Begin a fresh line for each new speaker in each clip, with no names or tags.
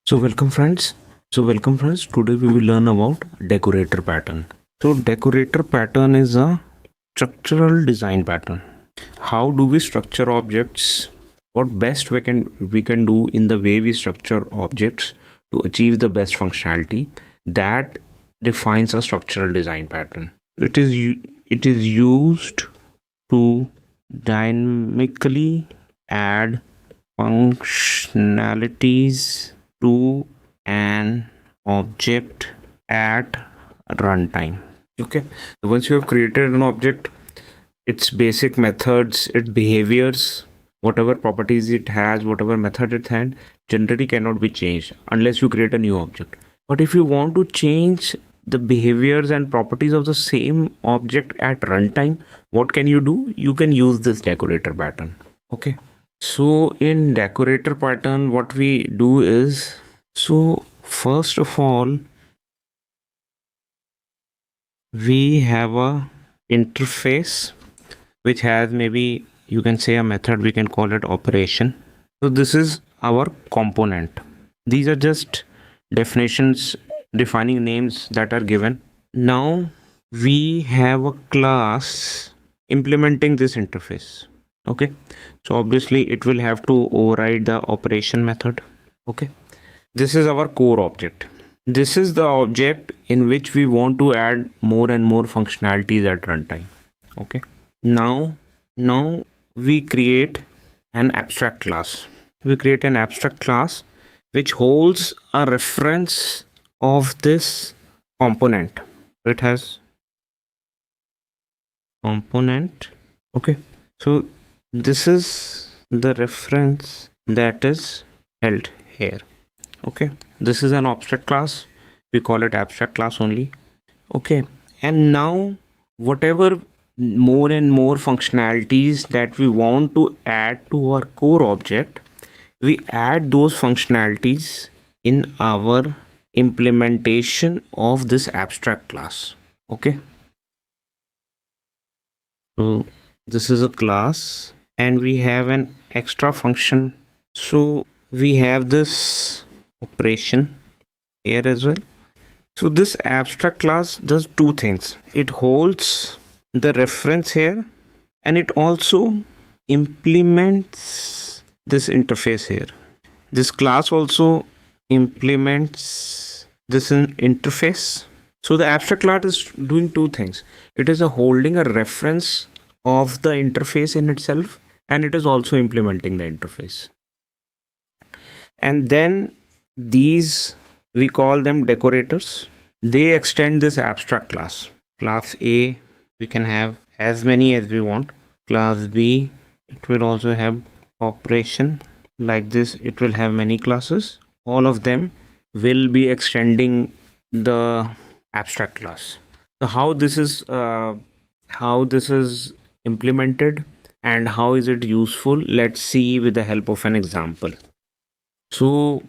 So welcome friends. Today we will learn about decorator pattern. So decorator pattern is a structural design pattern. How do we structure objects? What best we can do in the way we structure objects to achieve the best functionality that defines a structural design pattern. It is used to dynamically add functionalities to an object at runtime. Okay, once you have created an object, its basic methods, its behaviors, whatever properties it has, whatever method it has, generally cannot be changed unless you create a new object. But if you want to change the behaviors and properties of the same object at runtime, what can you do? You can use this decorator pattern. Okay, so in decorator pattern, what we do is, so first of all, we have a interface which has, maybe you can say, a method, we can call it operation. So this is our component. These are just definitions, defining names that are given. Now we have a class implementing this interface. Okay, so obviously it will have to override the operation method. Okay, this is our core object. This is the object in which we want to add more and more functionalities at runtime. Okay, now we create an abstract class. We create an abstract class which holds a reference of this component. It has component. Okay, so this is the reference that is held here. Okay, this is an abstract class. We call it abstract class only. Okay, and now whatever more and more functionalities that we want to add to our core object, we add those functionalities in our implementation of this abstract class. Okay, so this is a class and we have an extra function. So we have this operation here as well. So this abstract class does two things. It holds the reference here and it also implements this interface here. This class also implements this interface. So the abstract class is doing two things. It is holding a reference of the interface in itself, and it is also implementing the interface. And then these, we call them decorators. They extend this abstract class. Class A, we can have as many as we want. Class B, it will also have operation like this. It will have many classes. All of them will be extending the abstract class. So how this is implemented and how is it useful, let's see with the help of an example. So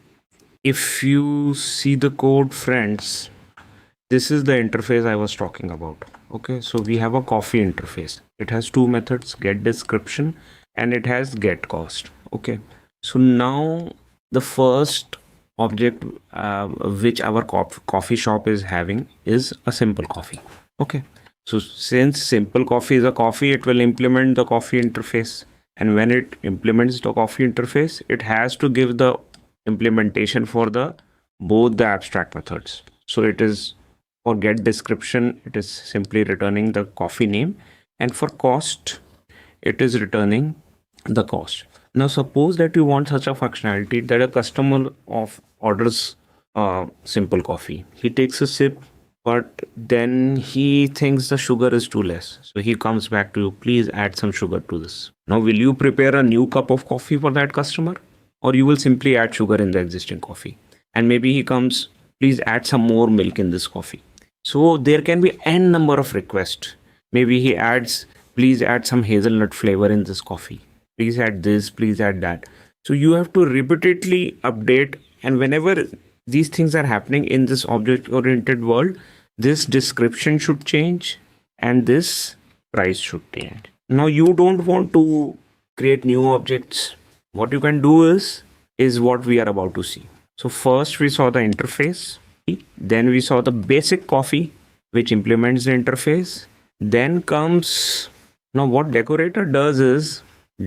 if you see the code, friends, this is the interface I was talking about. Okay, so we have a coffee interface. It has two methods, get description and it has get cost. Okay, so now the first object which our coffee shop is having is a simple coffee. Okay, so since simple coffee is a coffee, it will implement the coffee interface, and when it implements the coffee interface, it has to give the implementation for both the abstract methods. So it is, for get description, it is simply returning the coffee name, and for cost, it is returning the cost. Now suppose that you want such a functionality that a customer orders simple coffee. He takes a sip, but then he thinks the sugar is too less. So he comes back to you, please add some sugar to this. Now will you prepare a new cup of coffee for that customer? Or you will simply add sugar in the existing coffee? And maybe he comes, please add some more milk in this coffee. So there can be n number of requests. Maybe he adds, please add some hazelnut flavor in this coffee. Please add this, please add that. So you have to repeatedly update, and whenever these things are happening in this object-oriented world, this description should change and this price should change. Now you don't want to create new objects. What you can do is what we are about to see. So first we saw the interface, then we saw the BasicCoffee, which implements the interface. Then comes, now what Decorator does is,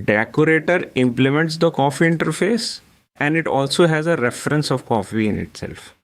Decorator implements the coffee interface, and it also has a reference of coffee in itself.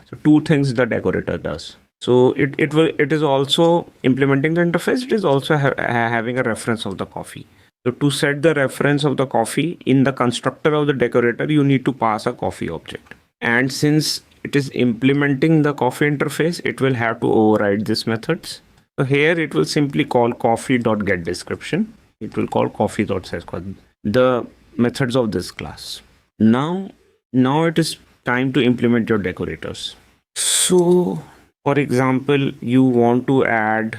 So two things the Decorator does. So it is also implementing the interface. It is also having a reference of the coffee. So to set the reference of the coffee in the constructor of the Decorator, you need to pass a coffee object. And since it is implementing the coffee interface, it will have to override these methods. So here it will simply call coffee.getDescription. It will call coffee.setCoffee, the methods of this class. Now it is time to implement your decorators. So for example, you want to add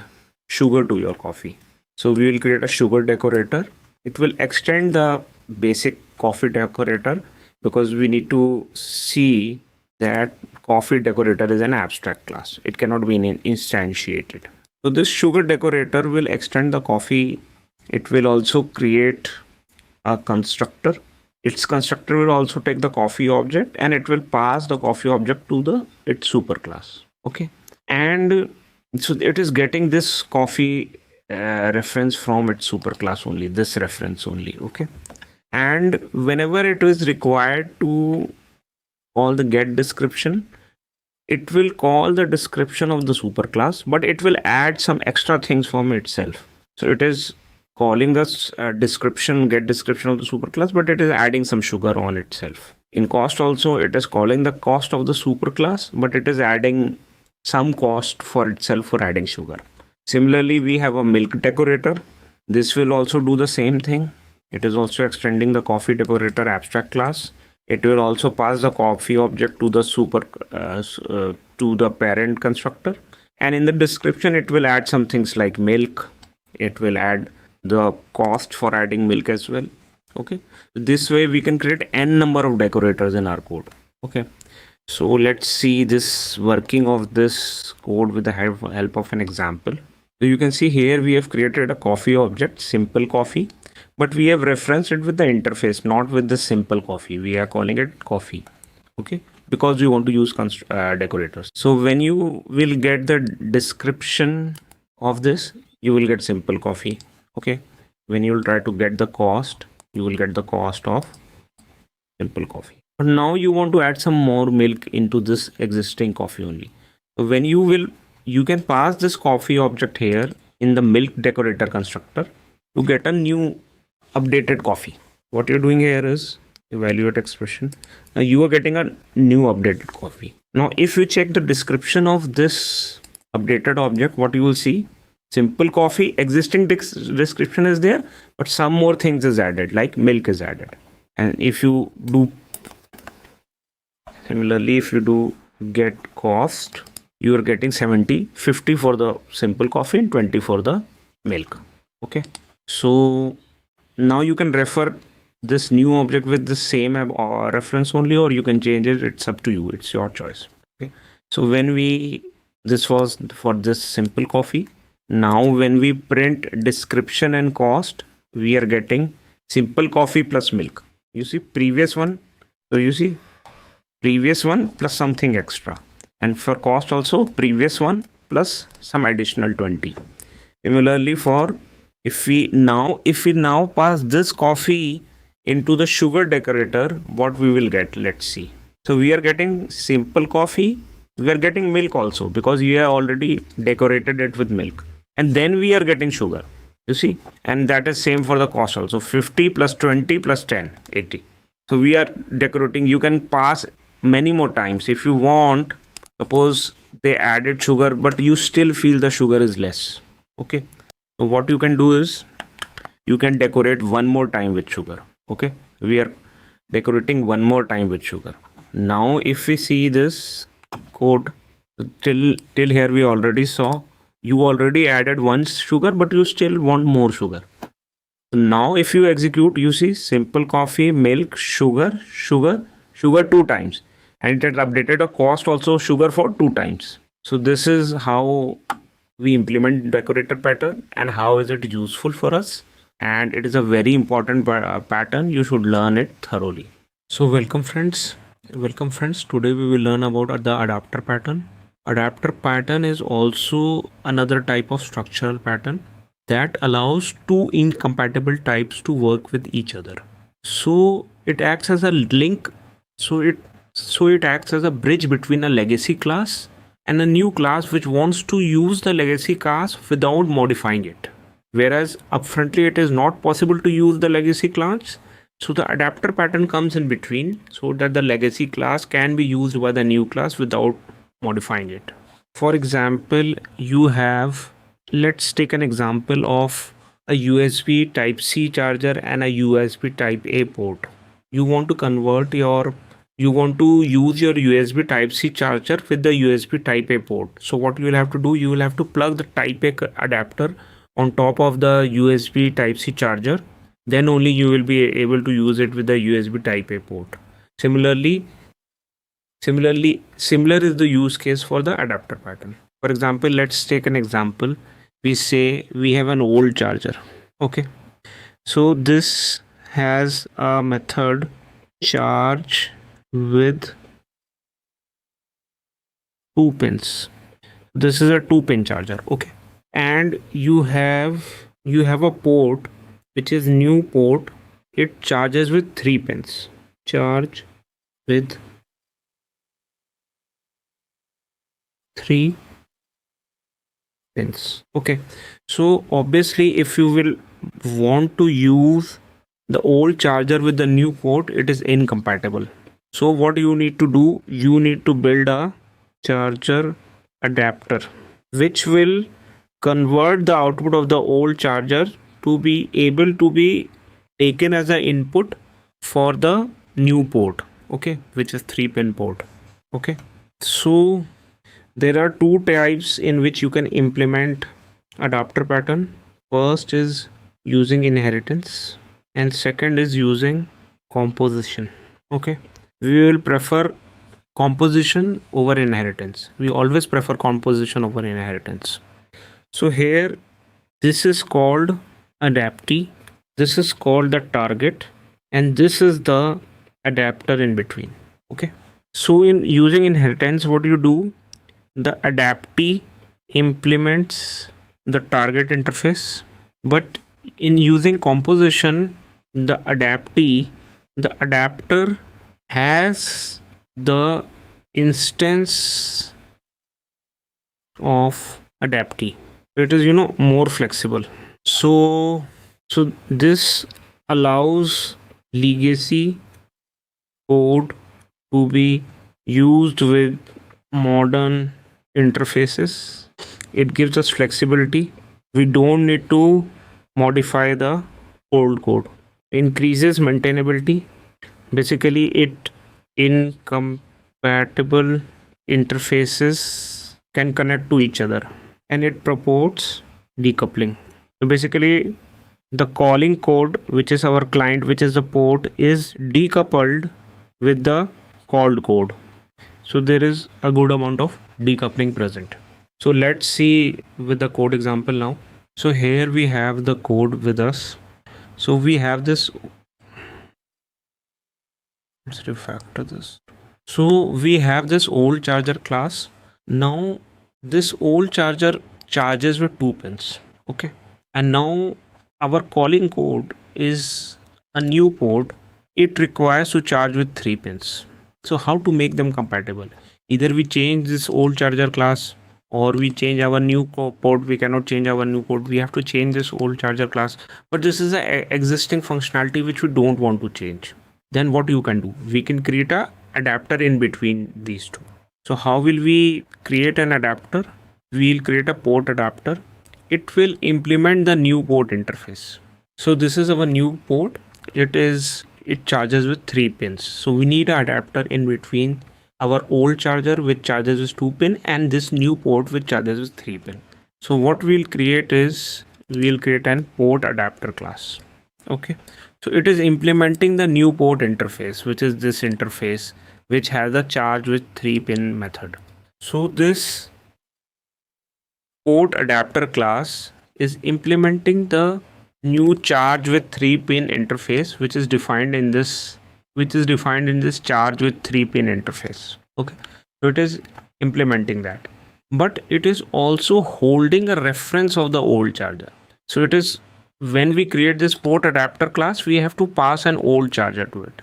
sugar to your coffee. So we will create a sugar decorator. It will extend the basic coffee decorator because we need to see that coffee decorator is an abstract class. It cannot be instantiated. So this sugar decorator will extend the coffee. It will also create a constructor. Its constructor will also take the coffee object, and it will pass the coffee object to its superclass. Okay, and so it is getting this coffee reference from its superclass only, this reference only. Okay, and whenever it is required to call the get description, it will call the description of the superclass, but it will add some extra things from itself. So it is calling the description, get description of the superclass, but it is adding some sugar on itself. In cost also, it is calling the cost of the superclass, but it is adding some cost for itself for adding sugar. Similarly, we have a milk decorator. This will also do the same thing. It is also extending the coffee decorator abstract class. It will also pass the coffee object to the to the parent constructor. And in the description, it will add some things like milk. It will add the cost for adding milk as well. Okay, this way we can create n number of decorators in our code. Okay, so let's see this working of this code with the help of an example. So you can see here we have created a coffee object, simple coffee, but we have referenced it with the interface, not with the simple coffee. We are calling it coffee. Okay, because we want to use decorators. So when you will get the description of this, you will get simple coffee. Okay, when you will try to get the cost, you will get the cost of simple coffee. But now you want to add some more milk into this existing coffee only. So when you can pass this coffee object here in the milk decorator constructor to get a new updated coffee. What you're doing here is evaluate expression. Now you are getting a new updated coffee. Now if you check the description of this updated object, what you will see, simple coffee, existing description is there, but some more things is added, like milk is added. And if you do similarly, if you do get cost, you are getting 70, 50 for the simple coffee and 20 for the milk. Okay, so now you can refer this new object with the same reference only, or you can change it. It's up to you. It's your choice. Okay, so when this was for this simple coffee. Now when we print description and cost, we are getting simple coffee plus milk. You see previous one. So you see previous one plus something extra. And for cost also previous one plus some additional 20. Similarly for if we now pass this coffee into the sugar decorator, what we will get, let's see. So we are getting simple coffee. We are getting milk also because you have already decorated it with milk. And then we are getting sugar, you see, and that is same for the cost also, 50 plus 20 plus 10, 80. So we are decorating. You can pass many more times if you want. Suppose they added sugar, but you still feel the sugar is less. Okay, so what you can do is you can decorate one more time with sugar. Okay, we are decorating one more time with sugar. Now if we see this code, till here we already saw you already added once sugar, but you still want more sugar. So now if you execute, you see simple coffee, milk, sugar 2 times, and it had updated a cost also sugar for 2 times. So this is how we implement decorator pattern and how is it useful for us. And it is a very important pattern. You should learn it thoroughly. So welcome friends. Welcome friends, today we will learn about the adapter pattern. Adapter pattern is also another type of structural pattern that allows two incompatible types to work with each other. So it acts as a link, so it acts as a bridge between a legacy class and a new class which wants to use the legacy class without modifying it. Whereas upfrontly it is not possible to use the legacy class, so the adapter pattern comes in between so that the legacy class can be used by the new class without modifying it. For example, you have, let's take an example of a USB type C charger and a USB type A port. You want to convert your you want to use your USB type C charger with the USB type A port. So what you will have to do, you will have to plug the type A adapter on top of the USB type C charger, then only you will be able to use it with the USB type A port. Similar is the use case for the adapter pattern. For example, let's take an example. We say we have an old charger. Okay, so this has a method charge with 2 pins. This is a 2-pin charger. Okay, and you have a port which is new port. It charges with 3 pins. Charge with 3 pins. Okay, so obviously if you will want to use the old charger with the new port, it is incompatible. So what you need to do, you need to build a charger adapter which will convert the output of the old charger to be able to be taken as an input for the new port, okay, which is 3-pin port. Okay, so there are two types in which you can implement adapter pattern. First is using inheritance and second is using composition. Okay, we will prefer composition over inheritance. We always prefer composition over inheritance. So here this is called adaptee, this is called the target, and this is the adapter in between. Okay, so in using inheritance, what you do, the adaptee implements the target interface, but in using composition, the adapter has the instance of adaptee. It is more flexible. So this allows legacy code to be used with modern interfaces. It gives us flexibility. We don't need to modify the old code. Increases maintainability. Basically it incompatible interfaces can connect to each other, and it supports decoupling. So basically the calling code, which is our client, which is the port, is decoupled with the called code. So there is a good amount of decoupling present. So let's see with the code example now. So here we have the code with us. So we have this, let's refactor this. So we have this old charger class. Now this old charger charges with 2 pins. Okay, and now our calling code is a new port. It requires to charge with 3 pins. So how to make them compatible? Either we change this old charger class or we change our new port. We cannot change our new port, we have to change this old charger class, but this is an existing functionality which we don't want to change. Then what you can do, we can create a adapter in between these two. So how will we create an adapter? We'll create a port adapter. It will implement the new port interface. So this is our new port. It charges with 3 pins. So we need an adapter in between our old charger which charges with 2 pin and this new port which charges with 3 pin. So what we'll create is we'll create an port adapter class. Okay, so it is implementing the new port interface, which is this interface which has a charge with 3-pin method. So this port adapter class is implementing the new charge with 3-pin interface which is defined in this which is defined in this charge with 3-pin interface. Okay, so it is implementing that, but it is also holding a reference of the old charger. So it is, when we create this PortAdapter class, we have to pass an old charger to it,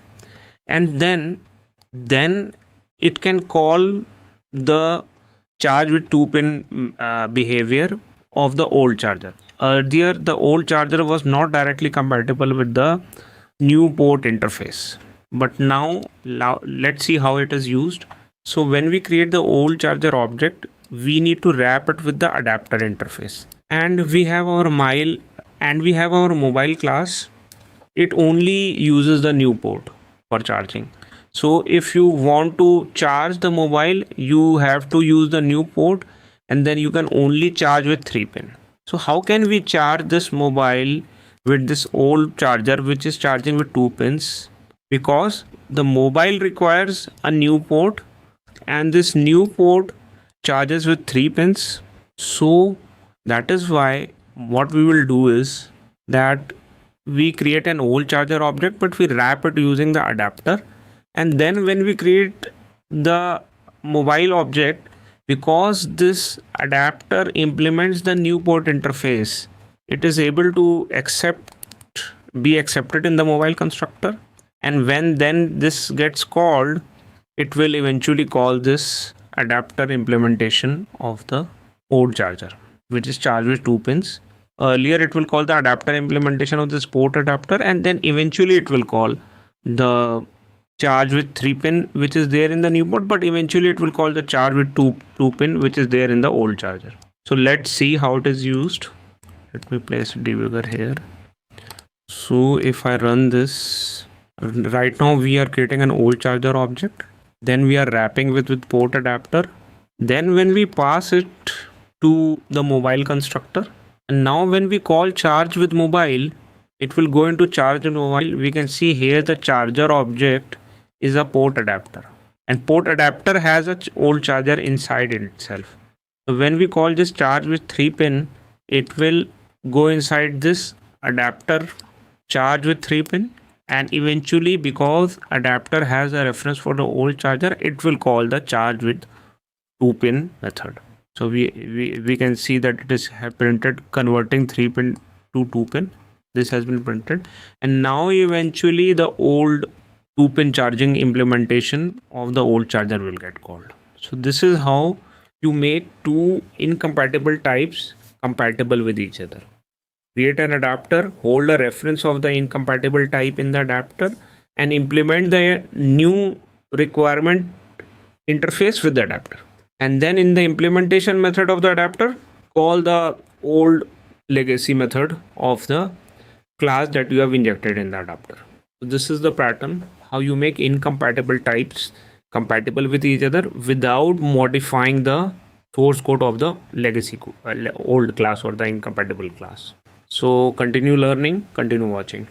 and then it can call the charge with 2-pin behavior of the old charger. Earlier the old charger was not directly compatible with the new port interface, but now let's see how it is used. So when we create the old charger object, we need to wrap it with the adapter interface, and we have our mobile class. It only uses the new port for charging. So if you want to charge the mobile, you have to use the new port, and then you can only charge with 3-pin. So how can we charge this mobile with this old charger which is charging with 2 pins? Because the mobile requires a new port, and this new port charges with 3 pins. So that is why what we will do is that we create an old charger object, but we wrap it using the adapter. And then when we create the mobile object, because this adapter implements the new port interface, it is able to be accepted in the mobile constructor. And when then this gets called, it will eventually call this adapter implementation of the old charger, which is charged with 2 pins. Earlier it will call the adapter implementation of this port adapter, and then eventually it will call the charge with 3-pin which is there in the new port, but eventually it will call the charge with 2-pin which is there in the old charger. So let's see how it is used. Let me place a debugger here. So if I run this, right now we are creating an old charger object, then we are wrapping with port adapter. Then when we pass it to the mobile constructor, and now when we call charge with mobile, it will go into charge with mobile. We can see here the charger object is a port adapter, and port adapter has a old charger inside itself. So when we call this charge with 3-pin, it will go inside this adapter charge with 3-pin, and eventually, because adapter has a reference for the old charger, it will call the charge with 2-pin method. So we can see that it is printed converting 3-pin to 2-pin. This has been printed, and now eventually the old 2-pin charging implementation of the old charger will get called. So this is how you make two incompatible types compatible with each other. Create an adapter, hold a reference of the incompatible type in the adapter, and implement the new requirement interface with the adapter. And then in the implementation method of the adapter, call the old legacy method of the class that you have injected in the adapter. So this is the pattern, how you make incompatible types compatible with each other without modifying the source code of the legacy old class or the incompatible class. So continue learning, continue watching.